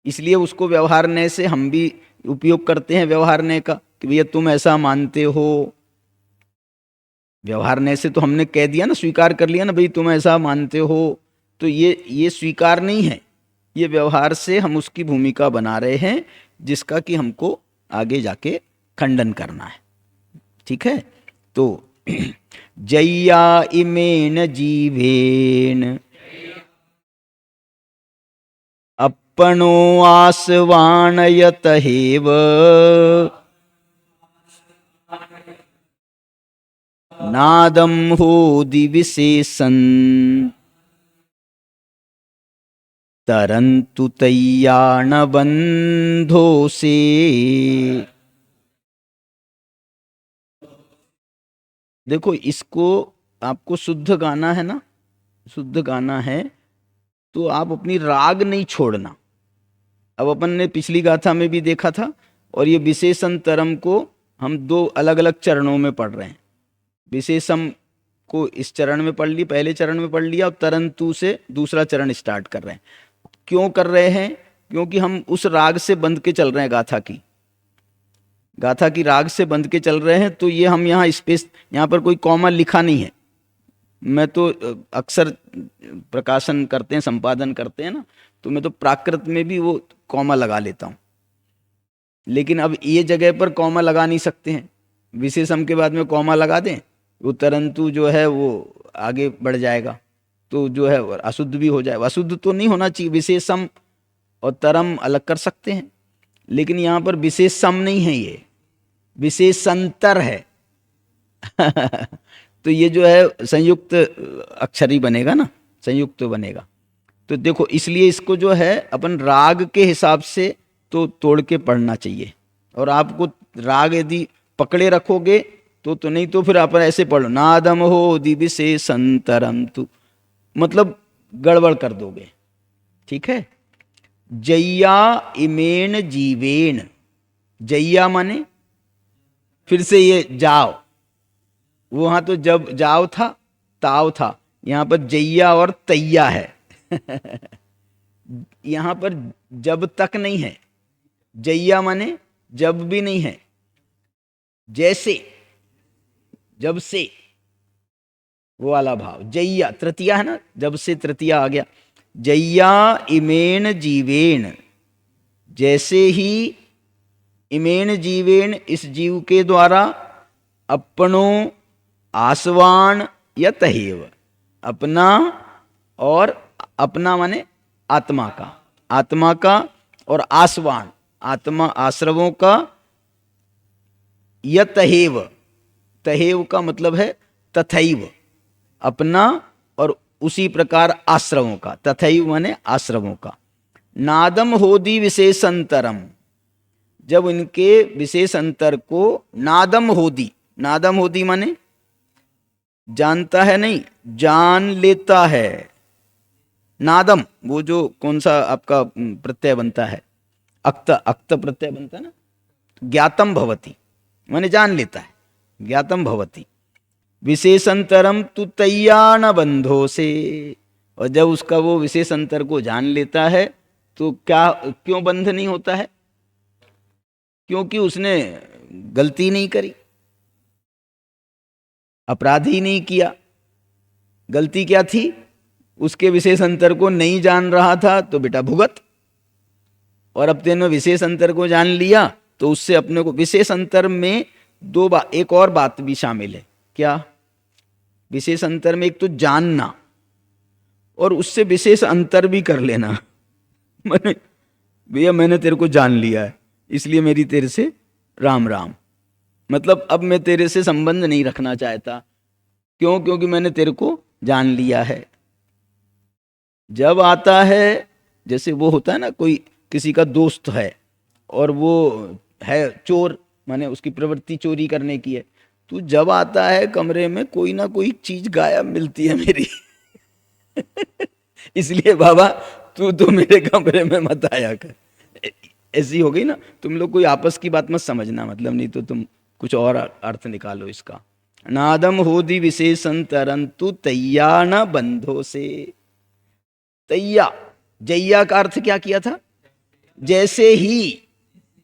Speaker 1: इसलिए उसको व्यवहार ने से हम भी उपयोग करते हैं व्यवहार ने का, कि भैया तुम ऐसा मानते हो। व्यवहार ने से तो हमने कह दिया ना, स्वीकार कर लिया ना, भाई तुम ऐसा मानते हो। तो ये स्वीकार नहीं है, ये व्यवहार से हम उसकी भूमिका बना रहे हैं जिसका कि हमको आगे जाके खंडन करना है। ठीक है, तो जय्या इमेन जीवेन अपनो आसवाणयत हेव नादम होदि विशेषन् तरन्तु तय्याण बंधो से। देखो, इसको आपको शुद्ध गाना है ना, शुद्ध गाना है तो आप अपनी राग नहीं छोड़ना। अब अपन ने पिछली गाथा में भी देखा था, और ये विशेषण तरम को हम दो अलग अलग चरणों में पढ़ रहे हैं। विशेषम को इस चरण में पढ़ ली, पहले चरण में पढ़ लिया, और तरंतु से दूसरा चरण स्टार्ट कर रहे हैं। क्यों कर रहे हैं? क्योंकि हम उस राग से बंध के चल रहे हैं, गाथा की राग से बंध के चल रहे हैं। तो ये हम यहाँ स्पेस, यहाँ पर कोई कॉमा लिखा नहीं है। मैं तो अक्सर प्रकाशन करते हैं, संपादन करते हैं ना, तो मैं तो प्राकृत में भी वो कॉमा लगा लेता हूँ, लेकिन अब ये जगह पर कॉमा लगा नहीं सकते हैं। विशेषम के बाद में कॉमा लगा दें, वो तरंतु जो है वो आगे बढ़ जाएगा, तो जो है अशुद्ध भी हो जाए। अशुद्ध तो नहीं होना चाहिए, विशेषम और तरम अलग कर सकते हैं, लेकिन यहाँ पर विशेषम नहीं है, ये विशेषंतर है तो ये जो है संयुक्त अक्षर ही बनेगा ना, संयुक्त बनेगा। तो देखो, इसलिए इसको जो है अपन राग के हिसाब से तो तोड़ के पढ़ना चाहिए। और आपको राग यदि पकड़े रखोगे तो नहीं, तो फिर आप ऐसे पढ़ो, नादम हो दिविशेषंतरम तु, मतलब गड़बड़ कर दोगे। ठीक है, जय्या इमेन जीवेन, जय्या माने फिर से ये जाओ, वहां तो जब जाओ था, ताव था, यहां पर जय्या और तैया है यहां पर जब तक नहीं है, जय्या माने जब भी नहीं है, जैसे जब से, वो वाला भाव। जय्या तृतीया है ना, जब से तृतीया आ गया। जय्या इमेन जीवेन, जैसे ही इमेन जीवेन, इस जीव के द्वारा, अपनो आसवान यतहेव, अपना, और अपना माने आत्मा का, आत्मा का, और आसवान आत्मा आश्रवों का, यतहेव, तहेव का मतलब है तथैव, अपना और उसी प्रकार आश्रवों का, तथैव माने आश्रवों का। नादम होदि विशेषंतरम, जब इनके विशेष अंतर को नादम होदि, नादम होदि माने जानता है नहीं, जान लेता है। नादम वो जो कौन सा आपका प्रत्यय बनता है, अक्त, अक्त प्रत्यय बनता है ना, ज्ञातम भवति माने जान लेता है, ज्ञातम भवति। विशेषंतरम तु तय्यान बंधो से, और जब उसका वो विशेष अंतर को जान लेता है तो क्या क्यों बंध नहीं होता है? क्योंकि उसने गलती नहीं करी, अपराध ही नहीं किया। गलती क्या थी? उसके विशेष अंतर को नहीं जान रहा था, तो बेटा भुगत। और अब तेने विशेष अंतर को जान लिया, तो उससे अपने को विशेष अंतर में एक और बात भी शामिल है। क्या? विशेष अंतर में एक तो जानना और उससे विशेष अंतर भी कर लेना। मैंने भैया मैंने तेरे को जान लिया है, इसलिए मेरी तेरे से राम राम। मतलब अब मैं तेरे से संबंध नहीं रखना चाहता। क्यों? क्योंकि मैंने तेरे को जान लिया है। जब आता है, जैसे वो होता है ना, कोई किसी का दोस्त है और वो है चोर, माने उसकी प्रवृत्ति चोरी करने की है, तो जब आता है कमरे में कोई ना कोई चीज गायब मिलती है मेरी। इसलिए बाबा तू तो मेरे कमरे में मत आया कर। ऐसी हो गई ना। तुम लोग कोई आपस की बात मत समझना, मतलब नहीं तो तुम कुछ और अर्थ निकालो इसका। नादम होदि विशेषण तरंतु तैया न बंधो से। तैया, जैया का अर्थ क्या किया था? जैसे ही,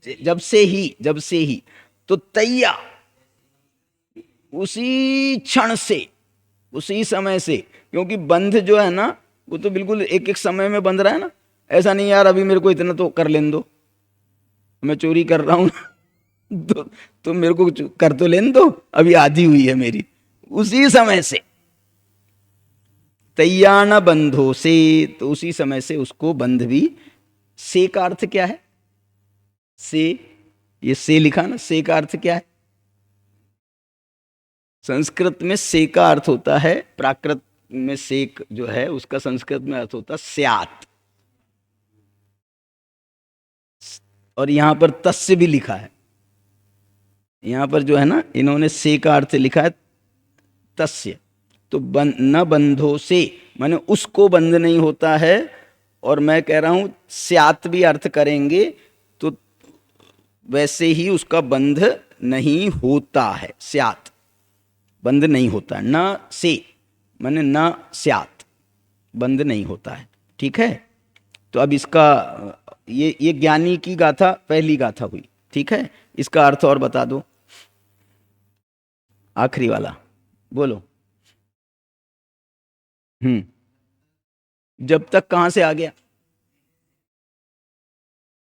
Speaker 1: जब से ही। तो तैया उसी क्षण से, उसी समय से। क्योंकि बंध जो है ना, वो तो बिल्कुल एक एक समय में बंध रहा है ना। ऐसा नहीं यार अभी मेरे को इतना तो कर लेने दो, मैं चोरी कर रहा हूं तो मेरे को कर तो लेने दो, अभी आधी हुई है मेरी। उसी समय से तैयान बंधो से, तो उसी समय से उसको बंध भी। से का अर्थ क्या है? से, ये से लिखा ना, से का अर्थ क्या है? संस्कृत में से का अर्थ होता है, प्राकृत में सेक जो है उसका संस्कृत में अर्थ होता है स्यात। और यहां पर तस्य भी लिखा है। यहां पर जो है ना, इन्होंने से का अर्थ लिखा है तस्य। तो न बंधो से माने उसको बंध नहीं होता है। और मैं कह रहा हूं स्यात भी अर्थ करेंगे तो वैसे ही उसका बंध नहीं होता है। स्यात बंध नहीं होता है, न से माने न स्यात, बंध नहीं होता है। ठीक है। तो अब इसका ये ज्ञानी की गाथा पहली गाथा हुई। ठीक है, इसका अर्थ और बता दो, आखिरी वाला बोलो। जब तक कहां से आ गया?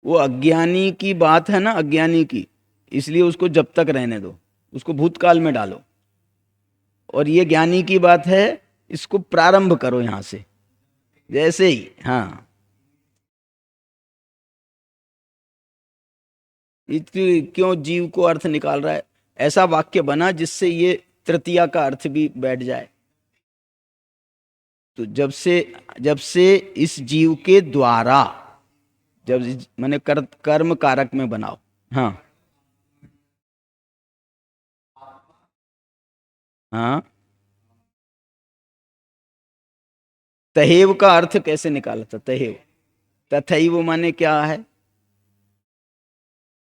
Speaker 1: वो अज्ञानी की बात है ना, अज्ञानी की, इसलिए उसको जब तक रहने दो, उसको भूतकाल में डालो। और ये ज्ञानी की बात है, इसको प्रारंभ करो यहां से, जैसे ही। हाँ, क्यों जीव को अर्थ निकाल रहा है? ऐसा वाक्य बना जिससे ये तृतीया का अर्थ भी बैठ जाए। तो जब से इस जीव के द्वारा, जब मैंने कर्म कारक में बनाओ। हाँ हाँ। तहेव का अर्थ कैसे निकाला था? तहेव, तथैव माने क्या है?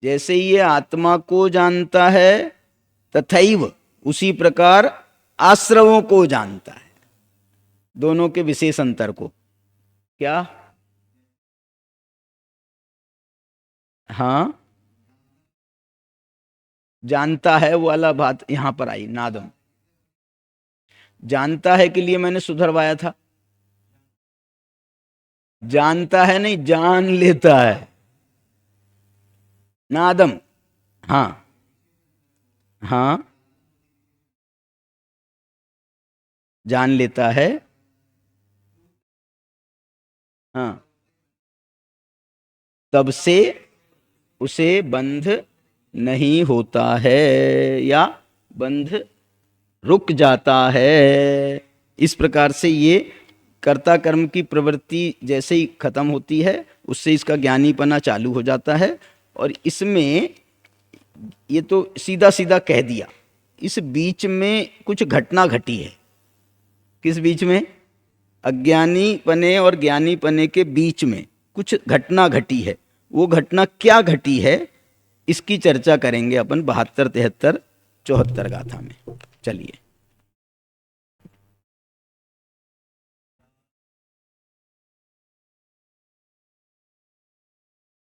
Speaker 1: जैसे ये आत्मा को जानता है, तथैव उसी प्रकार आश्रवों को जानता है, दोनों के विशेष अंतर को। क्या? हाँ, जानता है वो वाला बात यहां पर आई। नादम जानता है के लिए मैंने सुधरवाया था। जानता है नहीं, जान लेता है। नादम, हाँ हाँ, जान लेता है। हाँ, तब से उसे बंध नहीं होता है, या बंध रुक जाता है। इस प्रकार से ये कर्ता कर्म की प्रवृत्ति जैसे ही खत्म होती है, उससे इसका ज्ञानीपना चालू हो जाता है। और इसमें ये तो सीधा सीधा कह दिया, इस बीच में कुछ घटना घटी है। किस बीच में? अज्ञानी पने और ज्ञानी पने के बीच में कुछ घटना घटी है। वो घटना क्या घटी है, इसकी चर्चा करेंगे अपन 72, 73, 74 गाथा में। चलिए।